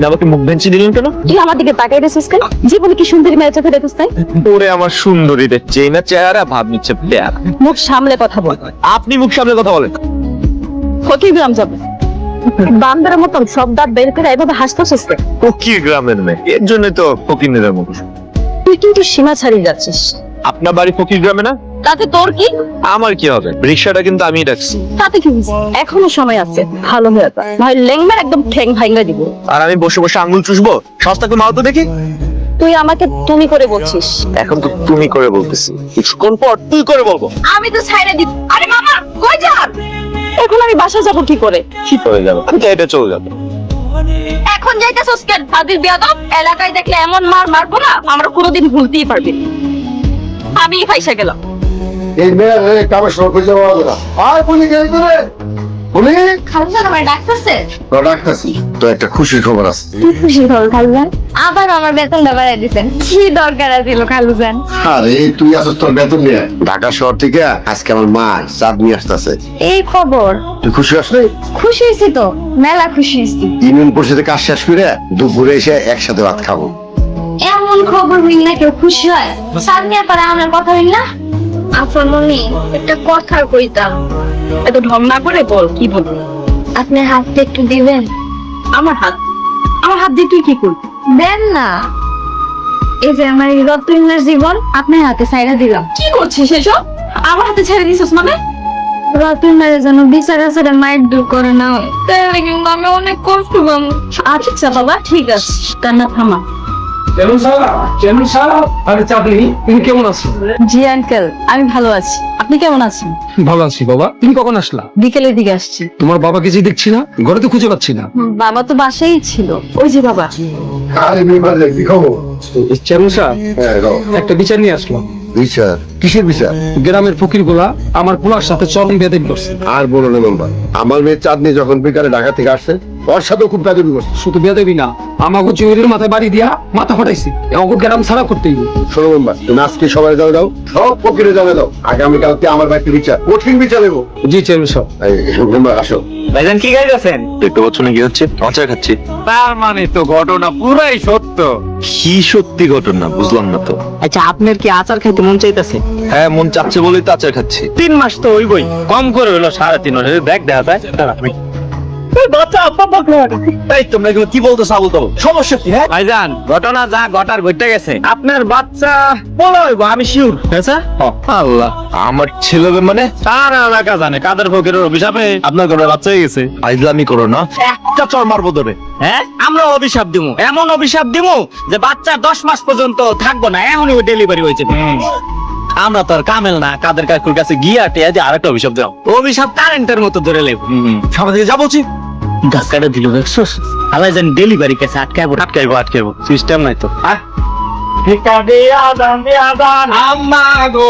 আমাকে মুখ ভেঙচি দিলেন কেন? তুই আমার দিকে তাকাই রেছিস কেন? জীবনে কি সুন্দরী মেয়ে চোখে দেখছিস তাই? ওরে আমার সুন্দরীদের চেনা চেহারা ভাব নিচ্ছে পেয়ারা। মুখ সামলে কথা বল। আপনি মুখ সামনে কথা বলেন। ফকির গ্রাম যাবে বান্দারের মতন সব দাঁত বের করে এভাবে হাসতেছিস কেন? ফকির গ্রামের মেয়ে, এর জন্য তো ফকিরদের মুখ। তুই কিন্তু সীমা ছাড়িয়ে যাচ্ছিস। আপনার বাড়ি ফকির গ্রামে না? তাতে তোর কি? আমার কি হবে, রিক্সাটা কিন্তু আমিই ডাকছি। তাতে কি হয়েছে? এখনো সময় আছে, ভালো হয়ে যা। ভাই লেংমার একদম ঠ্যাং ভাঙা দিব। আর আমি বসে বসে আঙ্গুল চুষবো? সস্তা করে মাও তো দেখি। তুই আমাকে তুমি করে বলছিস। এখন তো তুমি করে বলতেছি, কিছুক্ষণ পর তুই করে বলবো। আমি তো ছাইড়া দিব। আরে মামা কই যান? এখন আমি বাসা যাব কি করে? কি করে যাবো? এটা চলে যাবে। এখন যাইতেছস কেন? ফাদিল বিয়াদব এলাকায় দেখলে এমন মারবো না, আমরা কোনোদিন ভুলতেই পারবি না। আমি ফাইসা গেলাম। এই মেয়ের কামে সব করে যাওয়া হবে না। আর বলি গেল করে বলি খালুজান আমার ডাকতেছে। ডাক্তারছি তো একটা খুশির খবর আছে। কি খুশি খবর খালুজান? আবার আমার বেতনটা বাড়াই দিছেন, কি দরকার আছিল খালুজান? আরে তুই আসছ তোর বেতন নিয়ে ঢাকা শহর থেকে আজকে আমার মা চাঁদ নিয়ে আসতেছে। এই খবর তুই খুশি আসলে? খুশি হয়েছি তো, মেলা খুশি হয়েছি। ইউনিয়ন পরিষদে কাজ শেষ করে দুপুরে এসে একসাথে ভাত খাবো। এমন খবর হইল না কেউ খুশি হয়? সামনে পারে আমার কথা হইল না? আপনার মনে একটা কথা কইতাম। এত ঢং না করে বল কি বলবো। আপনার হাতটা একটু দিবেন? আমার হাত দিয়ে তুই কি করবি? দেন না। এই যে আমার এই রতনের জীবন আপনার হাতে ছাইড়া দিলাম। কি করছিস এসব? আমার হাতে ছেড়ে দিছিস মানে? রতনের যেন বিচার আচারে মায়ের দূর করে না হয়, তাহলে কিন্তু আমি অনেক কষ্ট পাবো। আচ্ছা বাবা ঠিক আছে, কান্না থামা। আরে চাঁদনি, তুমি কেমন আছো? জি আঙ্কেল, আমি ভালো আছি। আপনি কেমন আছেন? ভালো আছি বাবা। তুমি কখন আসলা? বিকেলের দিকে আসছি। তোমার বাবাকে যে দেখছি না, ঘরে তো খুঁজে পাচ্ছি না। বাবা তো বাসায় ছিল। ওই যে বাবা। আরে মেম্বার কি খবর? চেয়ারম্যান সাহেব, হ্যাঁ রও। একটা বিচার নিয়ে আসলাম। বিচার? কিসের বিচার? গ্রামের ফকির গুলা আমার পোলার সাথে চরম বেদবি করছে। আর বলো না মেম্বার, আমার মেয়ে চাঁদনি যখন বিকালে ঢাকা থেকে আসছে ওর সাথেও খুব বেদবি করছে। শুধু বেদবি না, আমাকে চুরির মাথায় বাড়ি দিয়া মাথা ফাটাইছি। আমাকে গ্রাম ছাড়া করতেই। শোনো মেম্বার, তুমি আজকে সবাই জানে দাও, সব ফকিরে জানে দাও, আগামীকালকে আমার বাড়িতে বিচার, কঠিন বিচার দেবো। জি চেয়ারম্যান সাহেব। মেম্বার আসো। ভাইজান কি গাইতেছেন? দেখতে পাচ্ছ না কি হচ্ছে? আচার খাচ্ছি। তার মানে তো ঘটনা পুরাই সত্য। কি সত্যি ঘটনা বুঝলাম না তো। আচ্ছা আপনার কি আচার খাইতে মন চাইতেছে? হ্যাঁ মন চাচ্ছে বলেই তো আচার খাচ্ছি। 3 মাস তো হইবই, কম করে হলো 3.5 মাস। দেখ দেখা যায় এই তোমরা এগুলো কি বলতো সাবল তো? সমস্যা কি? হ্যাঁ ভাইজান, ঘটনা যা ঘটার ঘটে গেছে। আপনার বাচ্চা বলো হইব, আমি শিওর। আচ্ছা আল্লাহ, আমার ছেলে মানে সারা এলাকা জানে কাদের ফকিরের অভিশাপে আপনার ঘরে বাচ্চা হয়ে গেছে। আইজলামি করো না, একটা চর মারবো ধরে। হ্যাঁ, আমরা অভিশাপ দিমু, এমন অভিশাপ দিমু যে বাচ্চা 10 মাস পর্যন্ত থাকবো না, এখনই ওই ডেলিভারি হয়েছে। আমরা তো আর কামেল না, কাদের কাকুর কাছে গিয়া টেয়া যে আরেকটা অভিশাপ দাও। অভিশাপ কারেন্টের মতো ধরে লেব। সামনে থেকে যাবো উচিত। গাছ কাটা দিল দেখছস? আলাই জানি ডেলিভারি কাছে আটকাইবো সিস্টেম নাই তো। আম্মা গো